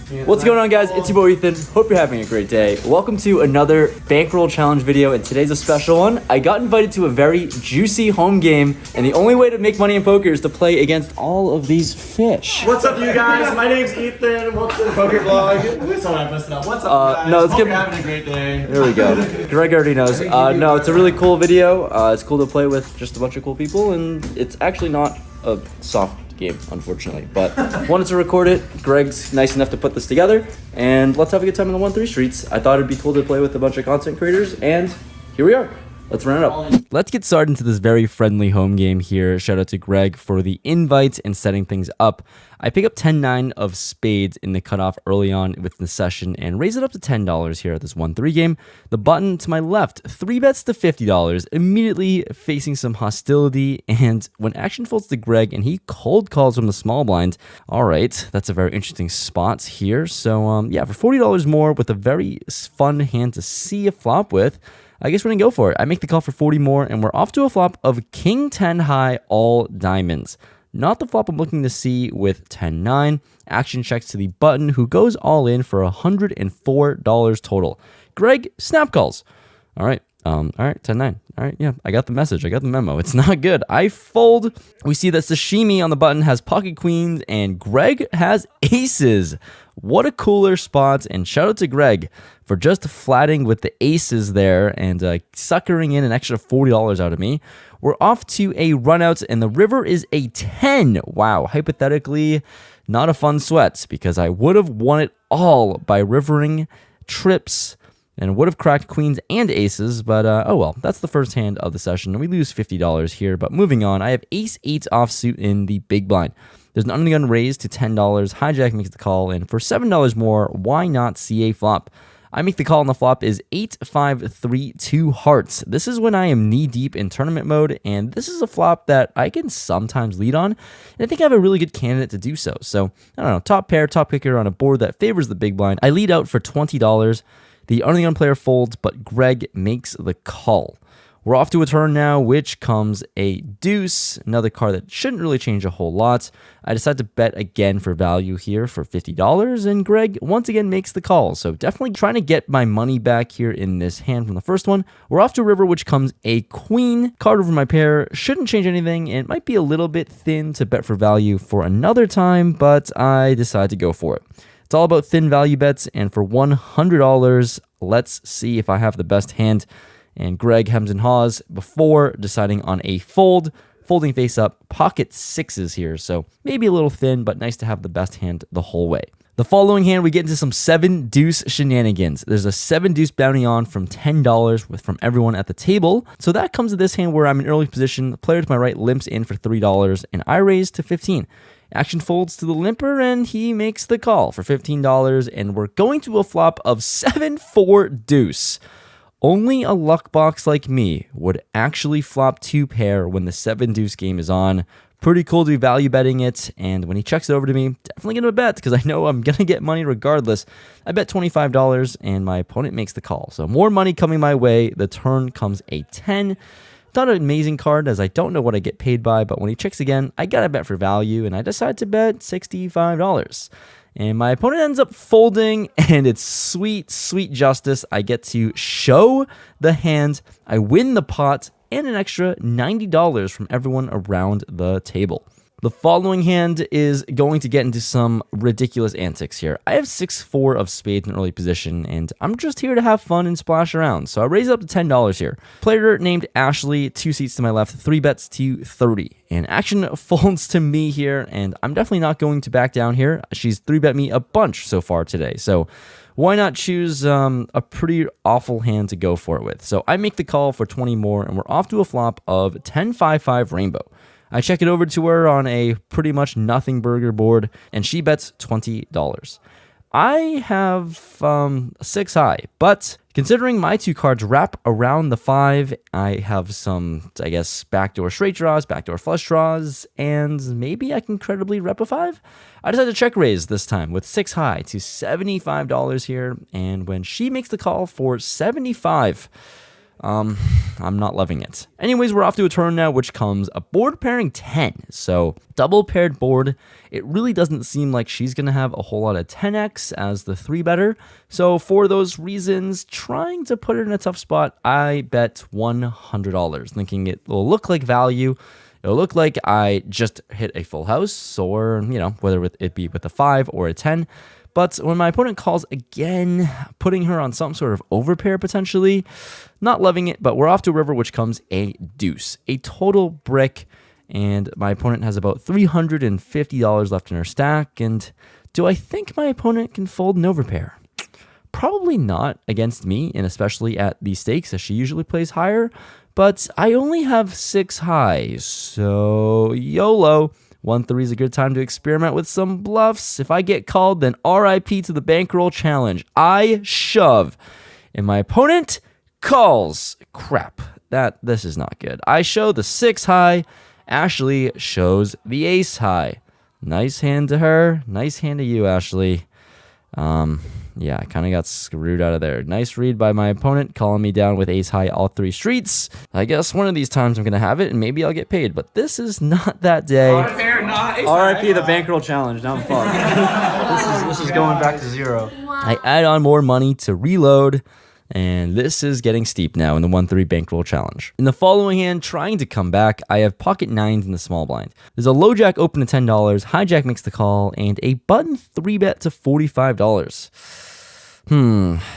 What's going on, guys? It's your boy Ethan. Hope you're having a great day. Welcome to another bankroll challenge video, and today's a special one. I got invited to a very juicy home game, and the only way to make money in poker is to play against all of these fish. What's up, you guys? My name's Ethan. Welcome to the poker vlog. Sorry, I messed it up. What's up, guys? No, let's Hope you're having a great day. There we go. Greg already knows. No, it's a really cool video. It's cool to play with just a bunch of cool people, and it's actually not a soft game, unfortunately, but wanted to record it. Greg's nice enough to put this together, and let's have a good time in the 1-3 streets. I thought it'd be cool to play with a bunch of content creators, and here we are. Let's run it up. Let's get started into this very friendly home game here. Shout out to Greg for the invite and setting things up. I pick up 10-9 of spades in the cutoff early on with the session and raise it up to $10 here at this 1-3 game. The button to my left, 3 bets to $50, immediately facing some hostility, and when action folds to Greg and he cold calls from the small blind. All right, that's a very interesting spot here. So yeah, for $40 more with a very fun hand to see a flop with, I guess we're gonna go for it. I make the call for 40 more, and we're off to a flop of King 10 high, all diamonds. Not the flop I'm looking to see with 10-9. Action checks to the button, who goes all in for $104 total. Greg snap calls. All right, 10-9. All right, yeah, I got the message. I got the memo. It's not good. I fold. We see that Sashimi on the button has pocket queens, and Greg has aces. What a cooler spot, and shout out to Greg for just flatting with the aces there and suckering in an extra $40 out of me. We're off to a run out, and the river is a 10. Wow, hypothetically, not a fun sweat, because I would have won it all by rivering trips and would have cracked queens and aces, but oh well, that's the first hand of the session, and we lose $50 here. But moving on, I have ace-8 offsuit in the big blind. There's an undergun raise to $10. Hijack makes the call, and for $7 more, why not see a flop? I make the call, and the flop is 8-5-3-2 hearts. This is when I am knee-deep in tournament mode, and this is a flop that I can sometimes lead on, and I think I have a really good candidate to do so. So, I don't know, top pair, top picker on a board that favors the big blind. I lead out for $20. The undergun player folds, but Greg makes the call. We're off to a turn now, which comes a deuce, another card that shouldn't really change a whole lot. I decide to bet again for value here for $50, and Greg once again makes the call. So definitely trying to get my money back here in this hand from the first one. We're off to a river, which comes a queen. Card over my pair shouldn't change anything, and it might be a little bit thin to bet for value for another time, but I decide to go for it. It's all about thin value bets, and for $100, let's see if I have the best hand. And Greg hems and haws before deciding on a fold, folding face up, pocket sixes here, so maybe a little thin, but nice to have the best hand the whole way. The following hand, we get into some 7-deuce shenanigans. There's a 7-deuce bounty on from $10 from everyone at the table. So that comes to this hand where I'm in early position. The player to my right limps in for $3, and I raise to $15. Action folds to the limper, and he makes the call for $15, and we're going to a flop of 7-4 deuce. Only a luck box like me would actually flop 2 pair when the 7-deuce game is on. Pretty cool to be value betting it, and when he checks it over to me, definitely gonna bet because I know I'm gonna get money regardless. I bet $25, and my opponent makes the call. So more money coming my way. The turn comes a 10. Not an amazing card, as I don't know what I get paid by, but when he checks again, I gotta bet for value, and I decide to bet $65. And my opponent ends up folding, and it's sweet, sweet justice. I get to show the hand, I win the pot, and an extra $90 from everyone around the table. The following hand is going to get into some ridiculous antics here. I have 6-4 of spades in early position, and I'm just here to have fun and splash around. So I raise it up to $10 here. Player named Ashley, 2 seats to my left, 3 bets to 30. And action folds to me here, and I'm definitely not going to back down here. She's 3-bet me a bunch so far today. So why not choose a pretty awful hand to go for it with? So I make the call for 20 more, and we're off to a flop of 10-5-5 rainbow. I check it over to her on a pretty much nothing burger board, and she bets $20. I have 6 high, but considering my 2 cards wrap around the 5, I have some, I guess, backdoor straight draws, backdoor flush draws, and maybe I can credibly rep a 5. I decided to check raise this time with 6 high to $75 here, and when she makes the call for $75, I'm not loving it. Anyways, we're off to a turn now, which comes a board pairing 10. So double paired board. It really doesn't seem like she's going to have a whole lot of 10x as the 3-better. So for those reasons, trying to put her in a tough spot, I bet $100, thinking it will look like value. It'll look like I just hit a full house, or, whether it be with a 5 or a 10. But when my opponent calls again, putting her on some sort of overpair potentially, not loving it, but we're off to a river, which comes a deuce, a total brick, and my opponent has about $350 left in her stack. And do I think my opponent can fold an overpair? Probably not against me, and especially at these stakes, as she usually plays higher, but I only have 6 highs, so YOLO. 1-3 is a good time to experiment with some bluffs. If I get called, then RIP to the bankroll challenge. I shove, and my opponent calls. Crap, this is not good. I show the 6 high. Ashley shows the ace high. Nice hand to her. Nice hand to you, Ashley. Yeah, I kind of got screwed out of there. Nice read by my opponent, calling me down with ace high all 3 streets. I guess one of these times I'm going to have it, and maybe I'll get paid, but this is not that day. RIP the bankroll challenge. Now I'm fucked. this is going back to 0. I add on more money to reload, and this is getting steep now in the 1-3 bankroll challenge. In the following hand, trying to come back, I have pocket 9s in the small blind. There's a low jack open to $10, hijack makes the call, and a button 3-bet to $45.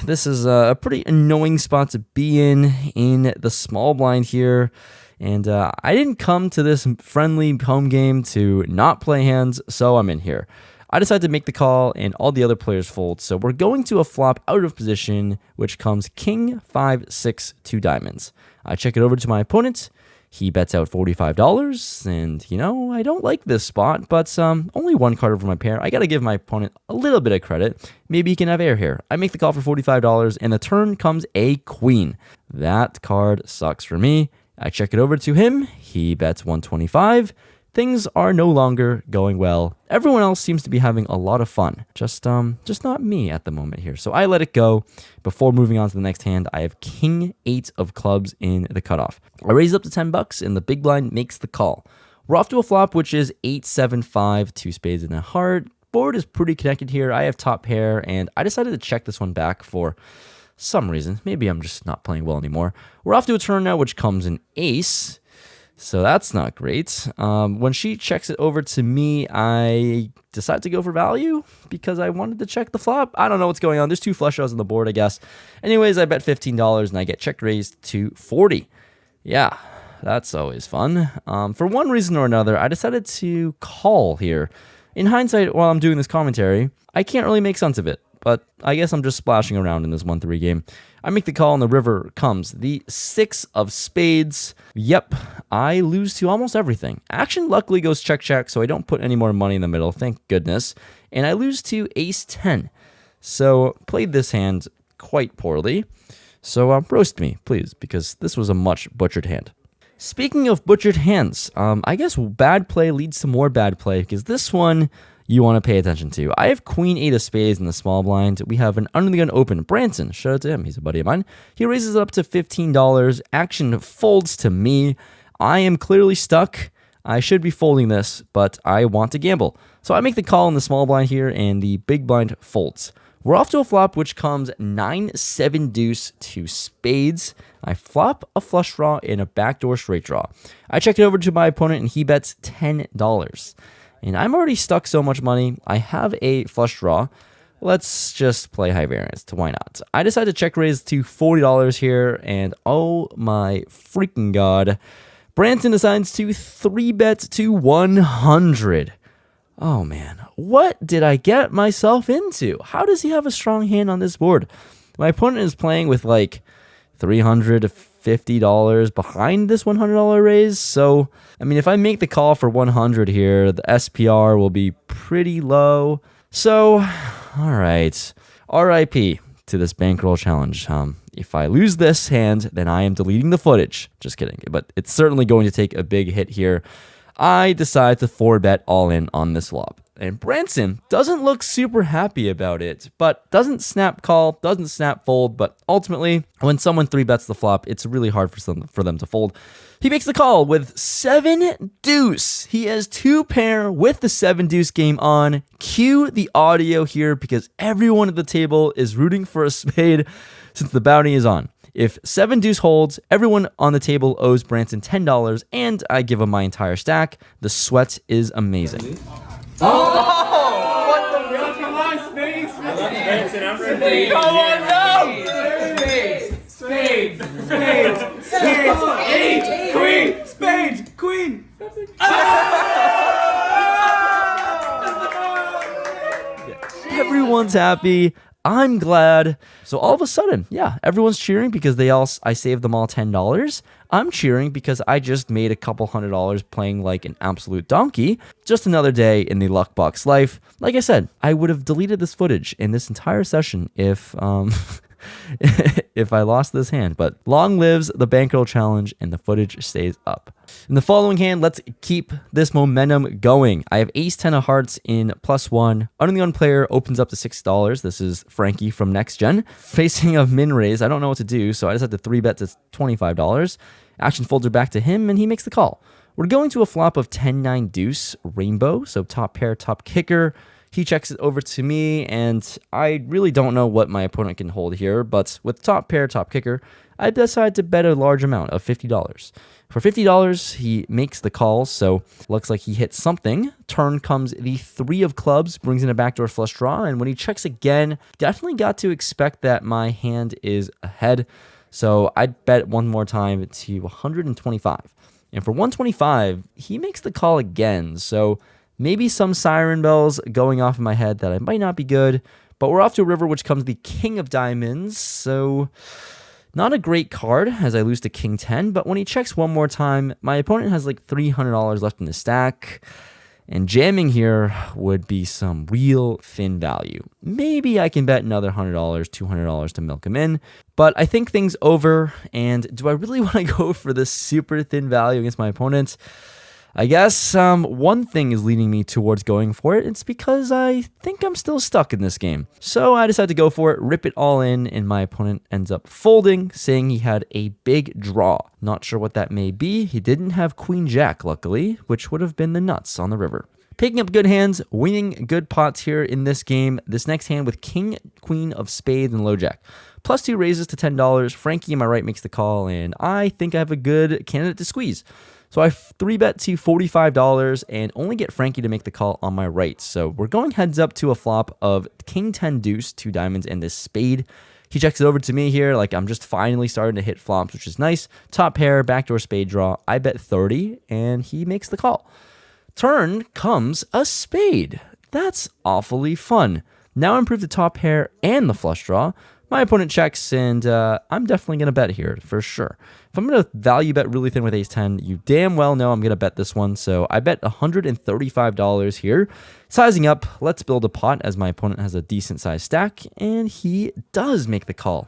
This is a pretty annoying spot to be in the small blind here. And I didn't come to this friendly home game to not play hands, so I'm in here. I decide to make the call, and all the other players fold. So we're going to a flop out of position, which comes king, 5, 6, 2 diamonds. I check it over to my opponent. He bets out $45, and, I don't like this spot, but only 1 card over my pair. I got to give my opponent a little bit of credit. Maybe he can have air here. I make the call for $45, and the turn comes a queen. That card sucks for me. I check it over to him. He bets $125. Things are no longer going well. Everyone else seems to be having a lot of fun. Just not me at the moment here. So I let it go. Before moving on to the next hand, I have king 8 of clubs in the cutoff. I raise up to $10, and the big blind makes the call. We're off to a flop, which is 8, 7, 5, 2 spades and a heart. Board is pretty connected here. I have top pair, and I decided to check this one back for some reason. Maybe I'm just not playing well anymore. We're off to a turn now, which comes an ace. So that's not great. When she checks it over to me, I decide to go for value because I wanted to check the flop. I don't know what's going on. There's 2 flush draws on the board, I guess. Anyways, I bet $15 and I get check raised to 40. Yeah, that's always fun. For one reason or another, I decided to call here. In hindsight, while I'm doing this commentary, I can't really make sense of it. But I guess I'm just splashing around in this 1-3 game. I make the call, and the river comes the 6 of spades. Yep, I lose to almost everything. Action luckily goes check, so I don't put any more money in the middle, thank goodness. And I lose to ace 10. So played this hand quite poorly. So roast me, please, because this was a much butchered hand. Speaking of butchered hands, I guess bad play leads to more bad play, because this one you want to pay attention to. I have queen 8 of spades in the small blind. We have an under the gun open. Branson, shout out to him. He's a buddy of mine. He raises it up to $15. Action folds to me. I am clearly stuck. I should be folding this, but I want to gamble. So I make the call in the small blind here, and the big blind folds. We're off to a flop, which comes 9, 7 deuce to spades. I flop a flush draw and a backdoor straight draw. I check it over to my opponent, and he bets $10. And I'm already stuck so much money. I have a flush draw. Let's just play high variance. Why not? I decide to check raise to $40 here, and oh my freaking god, Branson decides to 3-bet to 100. Oh man, what did I get myself into? How does he have a strong hand on this board? My opponent is playing with like $300 to $50 behind this $100 raise. So, I mean, if I make the call for 100 here, the SPR will be pretty low. So, all right, RIP to this bankroll challenge. If I lose this hand, then I am deleting the footage. Just kidding, but it's certainly going to take a big hit here. I decide to 4-bet all in on this flop. And Branson doesn't look super happy about it, but doesn't snap call, doesn't snap fold, but ultimately, when someone 3-bets the flop, it's really hard for them to fold. He makes the call with 7 deuce. He has 2 pair with the 7 deuce game on. Cue the audio here because everyone at the table is rooting for a spade since the bounty is on. If 7 deuce holds, everyone on the table owes Branson $10, and I give him my entire stack. The sweat is amazing. Oh! What the hell? Come on, spades! Branson, I'm ready. Come on, no! Spades! Spades! Spades! Spades! 8! Queen! Spades! Queen! Everyone's happy. I'm glad. So all of a sudden, yeah, everyone's cheering because I saved them all $10. I'm cheering because I just made a couple $100 playing like an absolute donkey. Just another day in the Luck Box life. Like I said, I would have deleted this footage in this entire session if if I lost this hand, but long lives the bankroll challenge and the footage stays up. In the following hand, let's keep this momentum going. I have ace 10 of hearts in +1. Under the gun player opens up to $6. This is Frankie from Next Gen. Facing a min raise, I don't know what to do, so I just had to 3-bet to $25. Action folds are back to him, and he makes the call. We're going to a flop of 10-9 deuce rainbow, so top pair, top kicker. He checks it over to me, and I really don't know what my opponent can hold here, but with top pair, top kicker, I decide to bet a large amount of $50. For $50, he makes the call, so looks like he hits something. Turn comes the 3 of clubs, brings in a backdoor flush draw, and when he checks again, definitely got to expect that my hand is ahead. So I bet one more time to 125. And for 125, he makes the call again, so maybe some siren bells going off in my head that I might not be good, but we're off to a river which comes the king of diamonds, so not a great card as I lose to king 10, but when he checks one more time, my opponent has like $300 left in the stack, and jamming here would be some real thin value. Maybe I can bet another $100, $200 to milk him in, but I think things over, and do I really want to go for this super thin value against my opponent? I guess one thing is leading me towards going for it. It's because I think I'm still stuck in this game. So I decided to go for it, rip it all in, and my opponent ends up folding, saying he had a big draw. Not sure what that may be. He didn't have Queen Jack, luckily, which would have been the nuts on the river. Picking up good hands, winning good pots here in this game. This next hand with King, Queen of Spades, and Low Jack. +2 raises to $10. Frankie on my right makes the call, and I think I have a good candidate to squeeze. So I 3-bet to $45 and only get Frankie to make the call on my right. So we're going heads up to a flop of king 10 deuce, 2 diamonds, and this spade. He checks it over to me here, like I'm just finally starting to hit flops, which is nice. Top pair, backdoor spade draw. I bet 30, and he makes the call. Turn comes a spade. That's awfully fun. Now I improve the top pair and the flush draw. My opponent checks, and I'm definitely going to bet here for sure. If I'm going to value bet really thin with ace 10, you damn well know I'm going to bet this one. So I bet $135 here. Sizing up, let's build a pot as my opponent has a decent sized stack, and he does make the call.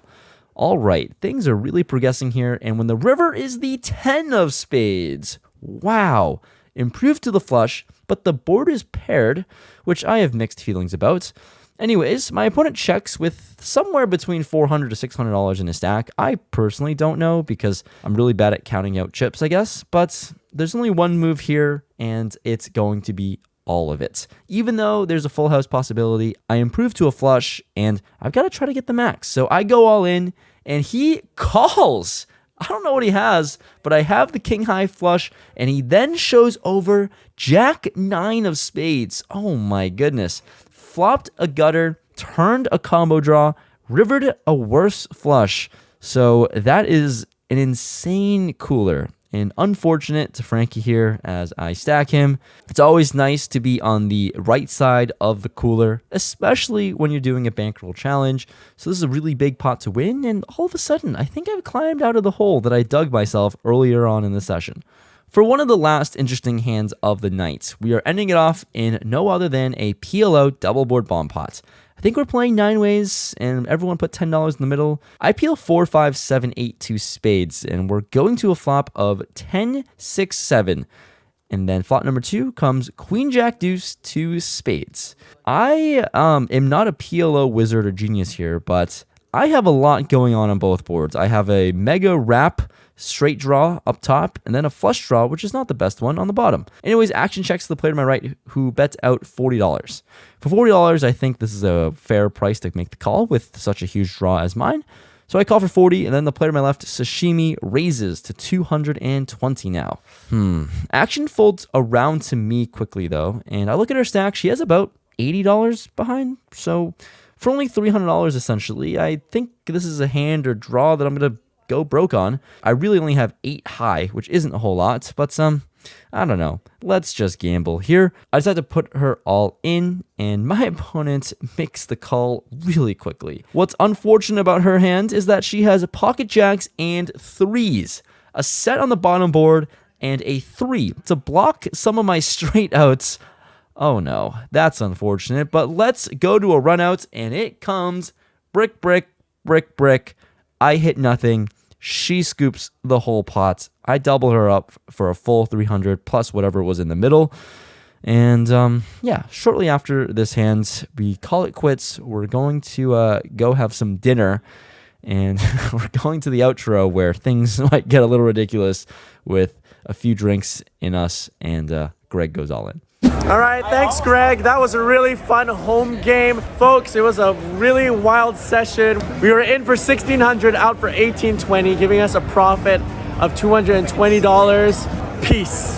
All right, things are really progressing here, and when the river is the 10 of spades, wow. Improved to the flush, but the board is paired, which I have mixed feelings about. Anyways, my opponent checks with somewhere between $400 to $600 in his stack. I personally don't know because I'm really bad at counting out chips, I guess. But there's only one move here, and it's going to be all of it. Even though there's a full house possibility, I improve to a flush, and I've got to try to get the max. So I go all in, and he calls. I don't know what he has, but I have the king high flush, and he then shows over jack 9 of spades. Oh my goodness. Flopped a gutter, turned a combo draw, rivered a worse flush. So that is an insane cooler. And unfortunate to Frankie here as I stack him. It's always nice to be on the right side of the cooler, especially when you're doing a bankroll challenge. So this is a really big pot to win, and all of a sudden, I think I've climbed out of the hole that I dug myself earlier on in the session. For one of the last interesting hands of the night, we are ending it off in no other than a PLO double board bomb pot. I think we're playing 9 ways, and everyone put $10 in the middle. I peel 4, 5, 7, 8, 2 spades, and we're going to a flop of 10, 6, 7. And then flop number 2 comes queen, jack, deuce, 2 spades. I am not a PLO wizard or genius here, but I have a lot going on both boards. I have a mega wrap straight draw up top, and then a flush draw, which is not the best one, on the bottom. Anyways, action checks to the player to my right, who bets out $40. For $40, I think this is a fair price to make the call with such a huge draw as mine. So I call for 40, and then the player to my left, Sashimi, raises to 220 now. Action folds around to me quickly, though, and I look at her stack. She has about $80 behind, so for only $300, essentially, I think this is a hand or draw that I'm going to go broke on. I really only have 8 high, which isn't a whole lot, but I don't know. Let's just gamble here. I decided to put her all in, and my opponent makes the call really quickly. What's unfortunate about her hand is that she has pocket jacks and 3s, a set on the bottom board, and a 3 to block some of my straight outs. Oh no, that's unfortunate, but let's go to a run out, and it comes brick, brick, brick, brick. I hit nothing. She scoops the whole pot. I double her up for a full 300 plus whatever was in the middle. And yeah, shortly after this hand, we call it quits. We're going to go have some dinner, and we're going to the outro where things might get a little ridiculous with a few drinks in us, and Greg goes all in. All right, thanks, Greg. That was a really fun home game. Folks, it was a really wild session. We were in for $1,600, out for $1,820, giving us a profit of $220. Peace.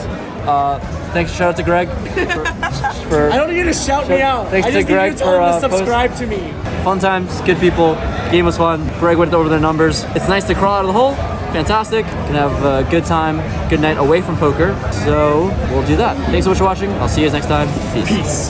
Thanks, shout out to Greg. I don't need you to shout me out. Thanks I to just Greg need you to tell him to for subscribe to me. Fun times, good people. Game was fun. Greg went over their numbers. It's nice to crawl out of the hole. Fantastic. Can have a good time, good night away from poker. So we'll do that. Thanks so much for watching. I'll see you guys next time. Peace.